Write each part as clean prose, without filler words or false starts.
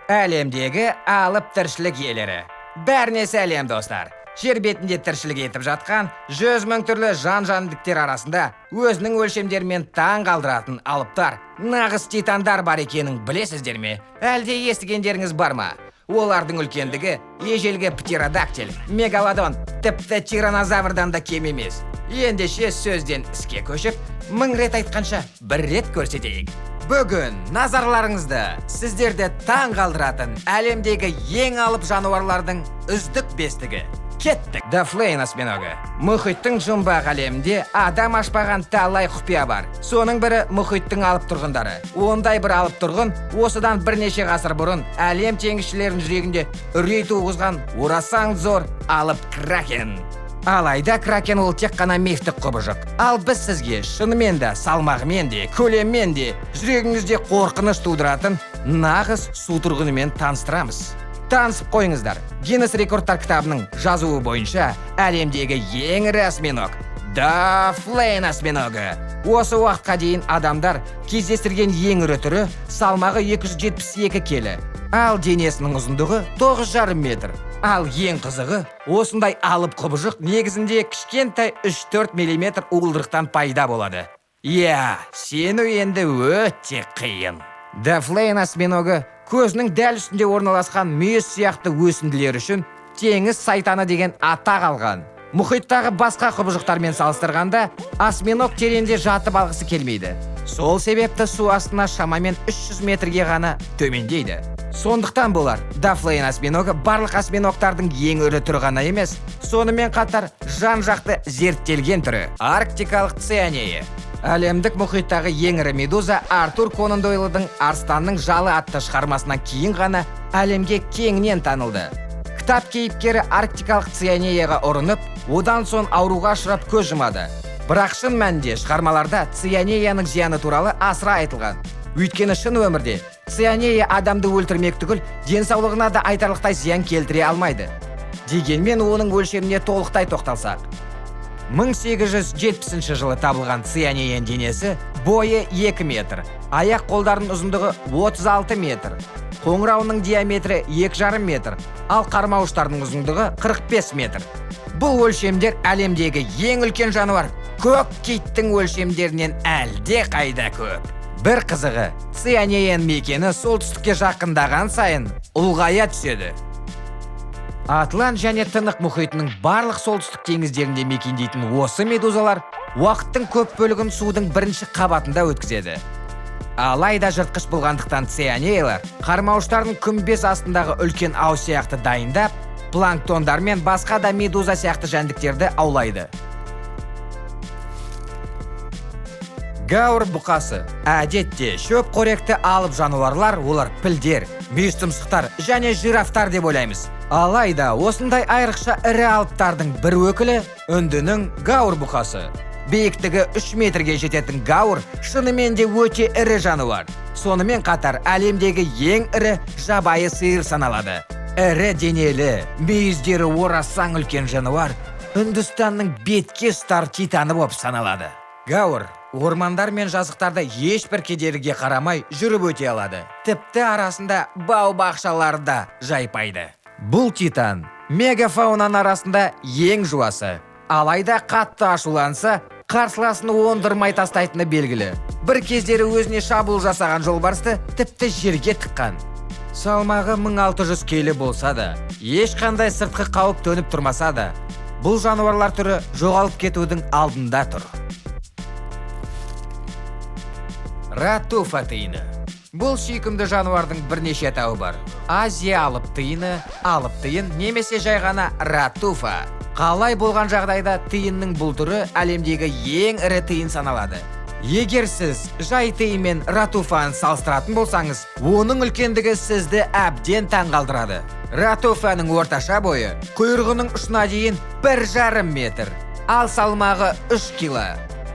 Әлемдегі алып тіршілік иелері. Бәріне сәлем достар. Жер бетінде тіршілік етіп жатқан 100 мың түрлі жан-жәндіктер арасында өзінің өлшемдерімен таң қалдыратын алыптар, нағыз титандар бар екенін білесіздер ме? Әлде естігендеріңіз бар ма? Олардың үлкендігі ежелгі птеродактиль, мегалодон, тіпті тиранозаврдан да кем емес. Ендеше сөзден іске көшіп, 1000 рет айтқанша бір рет көрсетейік. Бүгін назарларыңызды сіздерді таң қалдыратын әлемдегі ең алып жануарлардың үздік бестігі. Кеттік! Дафлейн осьминогы. Мұхиттың жұмбақ әлемінде адам ашпаған талай құпия бар. Соның бірі мұхиттың алып тұрғындары. Ондай бір алып тұрғын осыдан бірнеше ғасыр бұрын әлем теңізшілерінің жүрегінде үрей туғызған орасан зор алып кракен. Алайда кракен ол тек қана мифтік құбыжық. Ал біз сізге шынымен де, салмағымен де, көлеммен де, жүрегіңізде қорқыныш тудыратын нағыз су тұрғынымен таныстырамыз. Танысып қойыңыздар. Гиннес рекордтар кітабының жазуы бойынша әлемдегі ең ірі осьминог Дафлейн осьминогы. Осы уақытқа дейін адамдар кездестірген ең ірі түрі салмағы 272 келі. Ал денесінің ұзындығы 9,5 метр. Ал ең қызығы, осындай алып құбыжық негізінде кішкентай 3-4 мм уылдырықтан пайда болады. Сену енді өте қиын. Дафлейн осьминогы көзінің дәл үстінде орналасқан мүйіз сияқты өсінділер үшін теңіз сайтаны деген атақ алған. Мұхиттағы басқа құбыжықтармен салыстырғанда осьминог тереңде жатып алғысы келмейді. Сол себепті су астына шамамен 300 метрге ғана төмендейді. Сондықтан болар Дафлейн осьминогы барлық осьминогтардың ең ірі түрі ғана емес, сонымен қатар жан-жақты зерттелген түрі. Арктикалық цианея. Әлемдік мұхиттағы ең ірі медуза Артур Конан Дойлдың «Арстанның жалы» атты шығармасынан кейін ғана әлемге кеңінен танылды. Кітап кейіпкері арктикалық цианеяға ұрынып, одан соң ауруға ұшырап көз жұмады. Бірақ шын мәнінде шығармаларда цианеяның зияны туралы асыра айтылған. Өйткені шын өмірде цианея адамды өлтірмек түгіл, денсаулығына да айтарлықтай зиян келтіре алмайды. Дегенмен оның өлшеміне толықтай тоқталсақ, 1870 жылы табылған цианеяның денесі бойы 2 метр, аяқ қолдардың ұзындығы 36 метр, қоңырауының диаметрі 2,5 метр, ал қармауыштардың ұзындығы 45 метр. Бұл өлшемдер әлемдегі ең үлкен жануар көк киттің өлшемдерінен әлде қайда көп. Бір қызығы, цианеяның мекені солтүстікке жақындаған сайын ұлғая түседі. Атлант және Тынық мұхитының барлық солтүстік теңіздерінде мекендейтін осы медузалар уақыттың көп бөлігін судың бірінші қабатында өткізеді. Алайда жыртқыш болғандықтан цианеялар қармауыштардың күмбез астындағы үлкен ау сияқты дайындап, планктондар мен басқа да медуза сияқты жәндіктерді аулайды. Гаур бұқасы. Әдетте шөп қоректі алып жануарлар, олар пілдер, мүйізтұмсықтар және жирафтар деп ойлаймыз. Алайда осындай айрықша ірі алыптардың бір өкілі үндінің гаур бұқасы. Биіктігі 3 метрге жететін гаур шынымен де өте ірі жануар. Сонымен қатар әлемдегі ең ірі жабайы сиыр саналады. Ірі денелі, мүйіздері орасан үлкен жануар Үндістанның бетке ұстар титаны болып саналады. Гаур ормандар мен жазықтарда ешбір кедергіге қарамай жүріп өте алады. Тіпті арасында бау-бақшалар да жайпайды. Бұл титан мегафаунаның арасында ең жуасы. Алайда қатты ашуланса, қарсыласын оңдырмай тастайтыны белгілі. Бір кездері өзіне шабуыл жасаған жолбарысты тіпті жерге тыққан. Салмағы 1600 келі болса да, ешқандай сыртқы қауіп төніп тұрмаса да, бұл жануарлар түрі жоғалып кетудің алдында тұр. Ратуфа тиыны. Бұл сүйкімді жануардың бірнеше атауы бар. Азия алып тиыны, алып тиын немесе жай ғана ратуфа. Қалай болған жағдайда тиынның бұл түрі әлемдегі ең ірі тиын саналады. Егер сіз жай тиын мен ратуфаны салыстыратын болсаңыз, оның үлкендігі сізді әбден таңғалдырады. Ратуфаның орташа бойы құйрығының ұшына дейін 1,5 метр, ал салмағы 3 кило.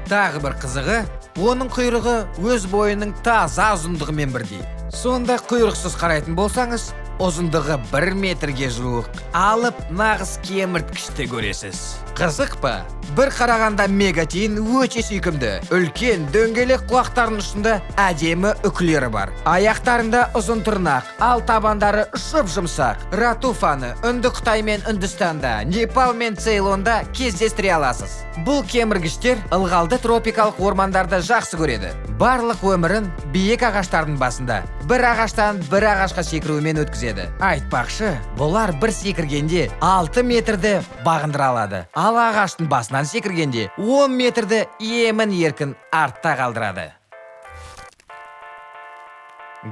Тағы бір қызығы, оның құйрығы өз бойының таза ұзындығымен бірдей. Сонда құйрықсыз қарайтын болсаңыз, ұзындығы 1 метрге жуық алып нағыз кемірткішті көресіз. Қызық па? Бір қарағанда мегатин өте сүйкімді. Үлкен дөңгелек құлақтарының ұшында әдемі үкілері бар. Аяқтарында ұзын тырнақ, ал табандары жұп-жұмсақ. Ратуфаны үнді Қытай мен Үндістанда, Непал мен Цейлонда кездестіре аласыз. Бұл кеміргіштер ылғалды тропикалық ормандарда жақсы көреді. Барлық өмірін биік ағаштардың басында, бір ағаштан бір ағашқа секірумен өткізеді. Айтпақшы, бұлар бір секіргенде 6 метрді бағындыра алады. Ал ағаштың басынан секіргенде 10 метрді емін еркін артта қалдырады.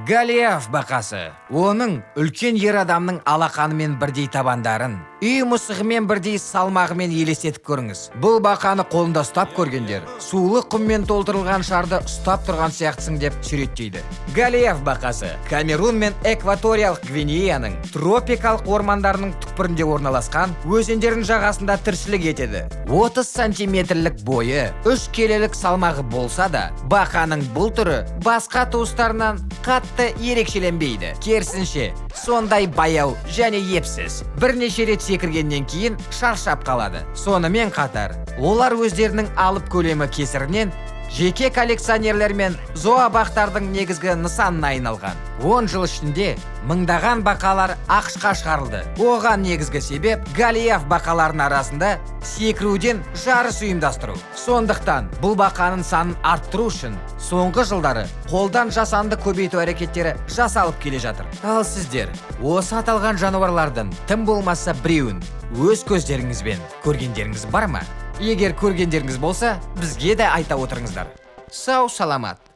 Голиаф бақасы. Оның үлкен ер адамның алақанымен бірдей табандарын, үй мысығымен бірдей салмағымен елестетіп көріңіз. Бұл бақаны қолында ұстап көргендер, сулы құммен толтырылған шарды ұстап тұрған сияқтысың деп суреттейді. Голиаф бақасы Камерун мен Экваториялық Гвинеяның тропикалық ормандарының түкпірінде орналасқан өзендердің жағасында тіршілік етеді. 30 сантиметрлік бойы, 3 келілік салмағы болса да, бақаның бұл түрі басқа туыстарынан қатты ерекшеленбейді. Керісінше, сондай баяу және епсіз. Бірнеше рет секіргеннен кейін шаршап қалады. Сонымен қатар, олар өздерінің алып көлемі кесірінен жеке коллекционерлер мен зообақтардың негізгі нысанына айналған. 10 жыл ішінде мыңдаған бақалар ақшқа шығарылды. Оған негізгі себеп Голиаф бақаларының арасында секіруден жарыс ұйымдастыру. Сондықтан бұл бақаның санын арттыру үшін соңғы жылдары қолдан жасанды көбейту әрекеттері жасалып келе жатыр. Ал сіздер осы аталған жануарлардың тым болмаса біреуін өз көздеріңізбен көргендеріңіз бар ма? Егер көргендеріңіз болса, бізге де айта отырыңыздар. Сау саламат.